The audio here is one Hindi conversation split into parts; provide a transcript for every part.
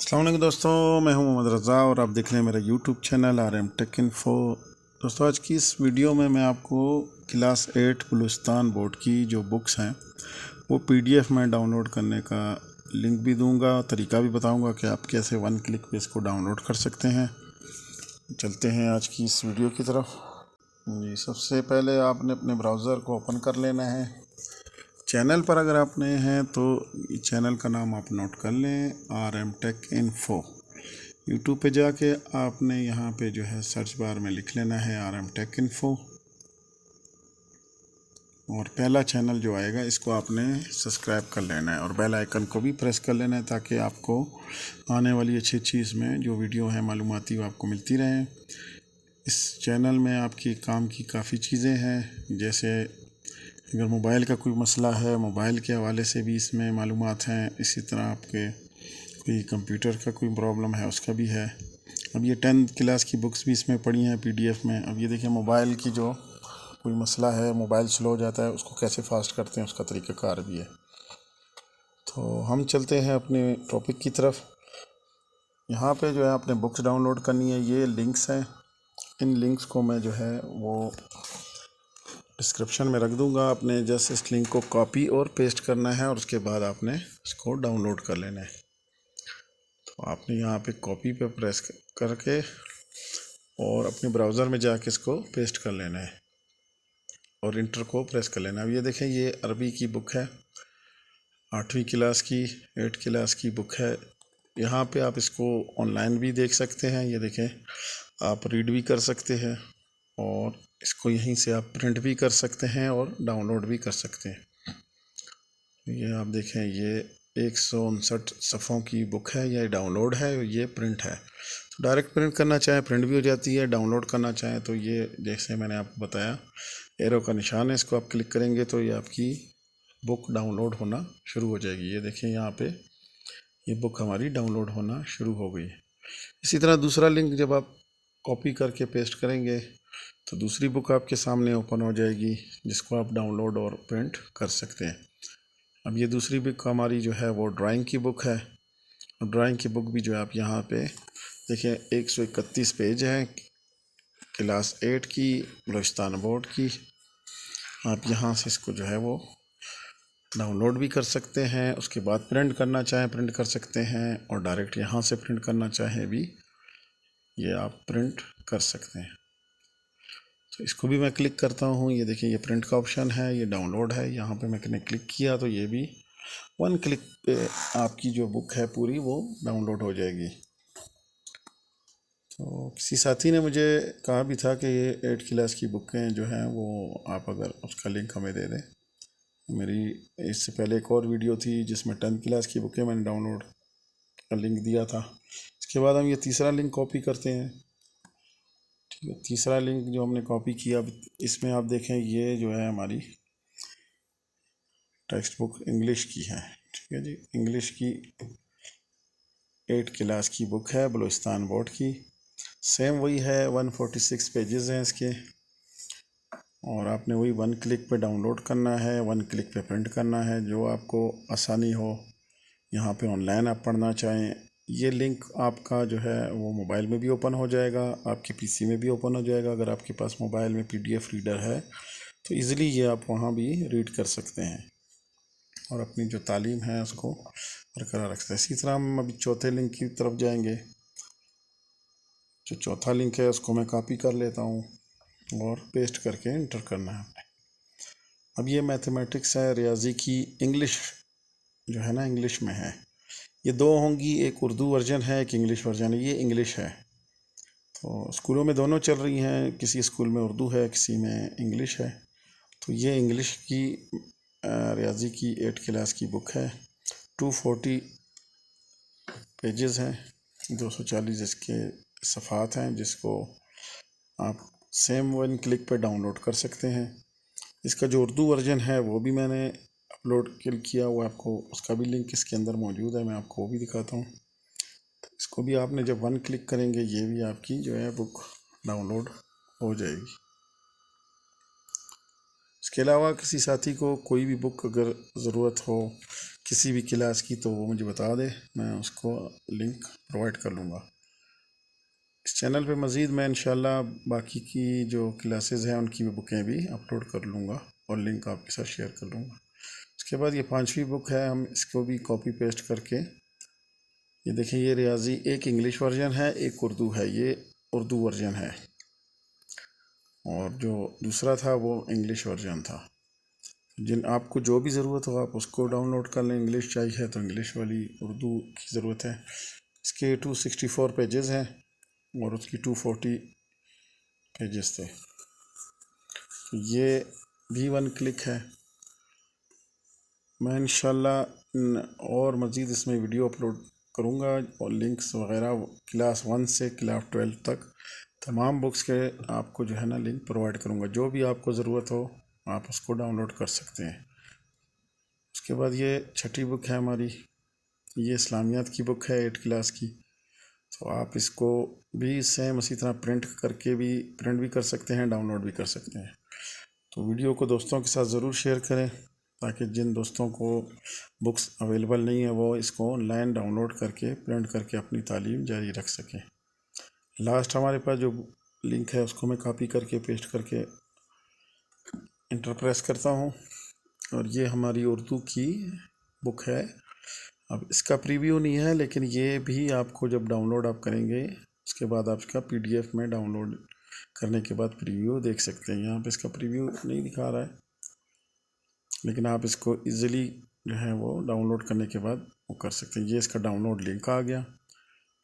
अस्सलाम वालेकुम दोस्तों, मैं हूं मोहम्मद रज़ा और आप देख रहे हैं मेरा YouTube channel RM take info. दोस्तों, आज की इस वीडियो में मैं आपको क्लास 8 बलूचिस्तान बोर्ड की जो बुक्स हैं वो PDF में डाउनलोड करने का लिंक भी दूंगा, तरीका भी बताऊंगा कि आप कैसे 1 क्लिक पे इसको डाउनलोड कर सकते हैं। चलते हैं आज की इस वीडियो की तरफ। जी, सबसे पहले आपने अपने ब्राउज़र को ओपन कर लेना है। चैनल पर अगर आप नए हैं तो चैनल का नाम आप नोट कर लें, RM टेक इन्फो। यूट्यूब पे जाके आपने यहाँ पे जो है सर्च बार में लिख लेना है RM टेक इन्फो, और पहला चैनल जो आएगा इसको आपने सब्सक्राइब कर लेना है और बेल आइकन को भी प्रेस कर लेना है ताकि आपको आने वाली अच्छी इसमें जो वीडियो है मालूमाती वो आपको मिलती रहे। इस चैनल में आपकी काम की काफ़ी चीज़ें हैं, जैसे अगर मोबाइल का कोई मसला है, मोबाइल के हवाले से भी इसमें मालूमात हैं। इसी तरह आपके कोई कंप्यूटर का कोई प्रॉब्लम है उसका भी है। अब ये 10th क्लास की बुक्स भी इसमें पड़ी हैं PDF में। अब ये देखिए, मोबाइल की जो कोई मसला है, मोबाइल स्लो हो जाता है, उसको कैसे फास्ट करते हैं उसका तरीक़ाकार भी है। तो हम चलते हैं अपने टॉपिक की तरफ। यहाँ पे जो है आपने बुक्स डाउनलोड करनी है, ये लिंक्स हैं। इन लिंक्स को मैं जो है वो डिस्क्रिप्शन में रख दूंगा। आपने जस्ट इस लिंक को कॉपी और पेस्ट करना है और उसके बाद आपने इसको डाउनलोड कर लेना है। तो आपने यहाँ पे कॉपी पे प्रेस करके और अपने ब्राउज़र में जाके इसको पेस्ट कर लेना है और इंटर को प्रेस कर लेना है। अब ये देखें, ये अरबी की बुक है, 8वीं क्लास की, 8 क्लास की बुक है। यहाँ पे आप इसको ऑनलाइन भी देख सकते हैं। ये देखें, आप रीड भी कर सकते हैं और इसको यहीं से आप प्रिंट भी कर सकते हैं और डाउनलोड भी कर सकते हैं। ये आप देखें, ये 159 सफ़ों की बुक है। ये डाउनलोड है, ये प्रिंट है। तो डायरेक्ट प्रिंट करना चाहें प्रिंट भी हो जाती है, डाउनलोड करना चाहें तो ये जैसे मैंने आपको बताया, एरो का निशान है, इसको आप क्लिक करेंगे तो ये आपकी बुक डाउनलोड होना शुरू हो जाएगी। ये देखें, यहाँ पे ये बुक हमारी डाउनलोड होना शुरू हो गई है। इसी तरह दूसरा लिंक जब आप कॉपी करके पेस्ट करेंगे तो दूसरी बुक आपके सामने ओपन हो जाएगी, जिसको आप डाउनलोड और प्रिंट कर सकते हैं। अब ये दूसरी बुक हमारी जो है वो ड्राइंग की बुक है। ड्राइंग की बुक भी जो है आप यहाँ पे देखें, 131 पेज है, क्लास 8 की, बलूचिस्तान बोर्ड की। आप यहाँ से इसको जो है वो डाउनलोड भी कर सकते हैं, उसके बाद प्रिंट करना चाहें प्रिंट कर सकते हैं, और डायरेक्ट यहाँ से प्रिंट करना चाहें भी ये आप प्रिंट कर सकते हैं। तो इसको भी मैं क्लिक करता हूँ। ये देखिए, ये प्रिंट का ऑप्शन है, ये डाउनलोड है। यहाँ पे मैंने क्लिक किया तो ये भी 1 क्लिक पे आपकी जो बुक है पूरी वो डाउनलोड हो जाएगी। तो किसी साथी ने मुझे कहा भी था कि ये 8 क्लास की बुकें जो हैं वो आप अगर उसका लिंक हमें दे दें। मेरी इससे पहले एक और वीडियो थी जिसमें 10th क्लास की बुकें मैंने डाउनलोड का लिंक दिया था। इसके बाद हम ये तीसरा लिंक कॉपी करते हैं। ठीक है, तीसरा लिंक जो हमने कॉपी किया, इसमें आप देखें ये जो है हमारी टेक्स्ट बुक इंग्लिश की है। ठीक है जी, इंग्लिश की 8 क्लास की बुक है बलूचिस्तान बोर्ड की। सेम वही है, 146 पेजेस हैं इसके, और आपने वही 1 क्लिक पे डाउनलोड करना है, 1 क्लिक पे प्रिंट करना है, जो आपको आसानी हो। यहाँ पे ऑनलाइन आप पढ़ना चाहें, ये लिंक आपका जो है वो मोबाइल में भी ओपन हो जाएगा, आपके PC में भी ओपन हो जाएगा। अगर आपके पास मोबाइल में PDF रीडर है तो ईज़िली ये आप वहाँ भी रीड कर सकते हैं और अपनी जो तालीम है उसको बरकरार रख सकते हैं। इसी तरह हम अभी चौथे लिंक की तरफ जाएंगे। जो चौथा लिंक है उसको मैं कॉपी कर लेता हूँ और पेस्ट करके इंटर करना है हमें। अब ये मैथमेटिक्स है, रियाजी की इंग्लिश जो है ना, इंग्लिश में है। ये 2 होंगी, एक उर्दू वर्जन है, एक इंग्लिश वर्जन है। ये इंग्लिश है। तो स्कूलों में दोनों चल रही हैं, किसी स्कूल में उर्दू है, किसी में इंग्लिश है। तो ये इंग्लिश की रियाजी की 8 क्लास की बुक है। 240 पेजेस हैं, 240 इसके सफ़ात हैं, जिसको आप सेम 1 क्लिक पे डाउनलोड कर सकते हैं। इसका जो उर्दू वर्जन है वो भी मैंने अपलोड किया हुआ है, आपको उसका भी लिंक इसके अंदर मौजूद है, मैं आपको वो भी दिखाता हूँ। इसको भी आपने जब 1 क्लिक करेंगे ये भी आपकी जो है बुक डाउनलोड हो जाएगी। इसके अलावा किसी साथी को कोई भी बुक अगर ज़रूरत हो किसी भी क्लास की तो वो मुझे बता दे, मैं उसको लिंक प्रोवाइड कर लूँगा। इस चैनल पे मज़ीद मैं इंशाल्लाह बाकी की जो क्लासेस हैं उनकी भी बुकें भी अपलोड कर लूँगा और लिंक आपके साथ शेयर कर लूँगा। उसके बाद ये 5वीं बुक है, हम इसको भी कॉपी पेस्ट करके, ये देखें, ये रियाजी एक इंग्लिश वर्जन है, एक उर्दू है, ये उर्दू वर्जन है और जो दूसरा था वो इंग्लिश वर्जन था। जिन आपको जो भी ज़रूरत हो आप उसको डाउनलोड कर लें। इंग्लिश चाहिए तो इंग्लिश वाली, उर्दू की ज़रूरत है। इसके 264 पेजेस हैं और उसकी 240 पेजेस थे। तो ये भी 1 क्लिक है। मैं इंशाल्लाह और मज़ीद इसमें वीडियो अपलोड करूँगा और लिंक्स वगैरह क्लास 1 से क्लास 12 तक तमाम बुक्स के आपको जो है ना लिंक प्रोवाइड करूँगा। जो भी आपको ज़रूरत हो आप उसको डाउनलोड कर सकते हैं। उसके बाद ये 6ठी बुक है हमारी, ये इस्लामियात की बुक है 8 क्लास की। तो आप इसको भी सेम उसी तरह प्रिंट भी कर सकते हैं, डाउनलोड भी कर सकते हैं। तो वीडियो को दोस्तों के साथ ज़रूर शेयर करें ताकि जिन दोस्तों को बुक्स अवेलेबल नहीं है वो इसको ऑनलाइन डाउनलोड करके प्रिंट करके अपनी तालीम जारी रख सकें। लास्ट हमारे पास जो लिंक है उसको मैं कॉपी करके पेस्ट करके इंटर प्रेस करता हूँ और ये हमारी उर्दू की बुक है। अब इसका प्रीव्यू नहीं है लेकिन ये भी आपको जब डाउनलोड आप करेंगे उसके बाद आप इसका PDF में डाउनलोड करने के बाद प्रीव्यू देख सकते हैं। यहाँ पे इसका प्रीव्यू नहीं दिखा रहा है लेकिन आप इसको इजीली जो है वो डाउनलोड करने के बाद वो कर सकते हैं। ये इसका डाउनलोड लिंक आ गया,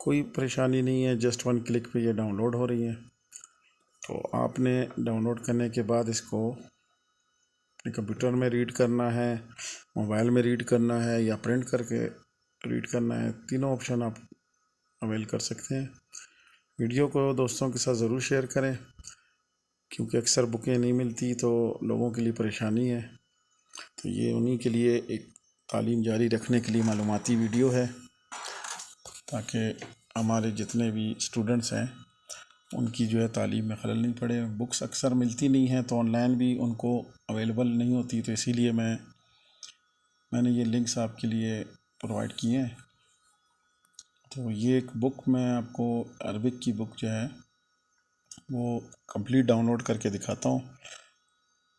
कोई परेशानी नहीं है, जस्ट 1 क्लिक पे ये डाउनलोड हो रही है। तो आपने डाउनलोड करने के बाद इसको अपने कंप्यूटर में रीड करना है, मोबाइल में रीड करना है या प्रिंट करके रीड करना है, तीनों ऑप्शन आप अवेल कर सकते हैं। वीडियो को दोस्तों के साथ ज़रूर शेयर करें क्योंकि अक्सर बुकें नहीं मिलती तो लोगों के लिए परेशानी है। तो ये उन्हीं के लिए एक तालीम जारी रखने के लिए मालूमाती वीडियो है ताकि हमारे जितने भी स्टूडेंट्स हैं उनकी जो है तालीम में खलल नहीं पड़े। बुक्स अक्सर मिलती नहीं हैं तो ऑनलाइन भी उनको अवेलेबल नहीं होती, तो इसीलिए मैंने ये लिंक्स आपके लिए प्रोवाइड किए हैं। तो ये एक बुक मैं आपको अरबिक की बुक जो है वो कंप्लीट डाउनलोड करके दिखाता हूँ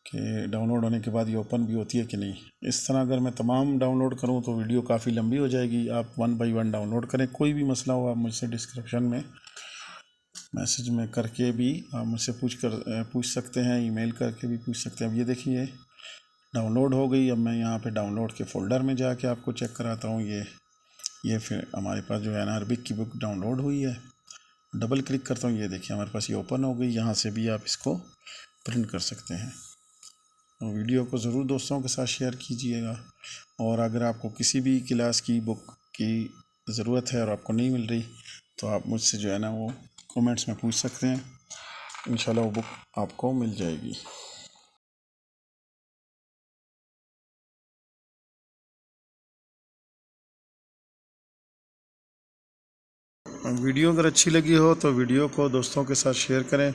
कि डाउनलोड होने के बाद ये ओपन भी होती है कि नहीं। इस तरह अगर मैं तमाम डाउनलोड करूँ तो वीडियो काफ़ी लंबी हो जाएगी। आप 1 बाय 1 डाउनलोड करें। कोई भी मसला हो आप मुझसे डिस्क्रिप्शन में मैसेज में करके भी आप मुझसे पूछ सकते हैं, ईमेल करके भी पूछ सकते हैं। अब ये देखिए डाउनलोड हो गई। अब मैं यहाँ पे डाउनलोड के फ़ोल्डर में जाके आपको चेक कराता हूँ। ये फिर हमारे पास जो है ना अरबिक की बुक डाउनलोड हुई है। डबल क्लिक करता हूँ, ये देखिए हमारे पास ये ओपन हो गई। यहाँ से भी आप इसको प्रिंट कर सकते हैं। तो वीडियो को ज़रूर दोस्तों के साथ शेयर कीजिएगा और अगर आपको किसी भी क्लास की बुक की ज़रूरत है और आपको नहीं मिल रही तो आप मुझसे जो है ना वो कमेंट्स में पूछ सकते हैं। इंशाल्लाह वो बुक आपको मिल जाएगी। वीडियो अगर अच्छी लगी हो तो वीडियो को दोस्तों के साथ शेयर करें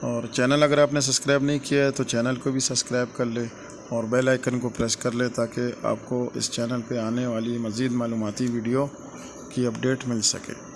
और चैनल अगर आपने सब्सक्राइब नहीं किया है तो चैनल को भी सब्सक्राइब कर ले और बेल आइकन को प्रेस कर ले ताकि आपको इस चैनल पे आने वाली मज़ीद मालूमाती वीडियो की अपडेट मिल सके।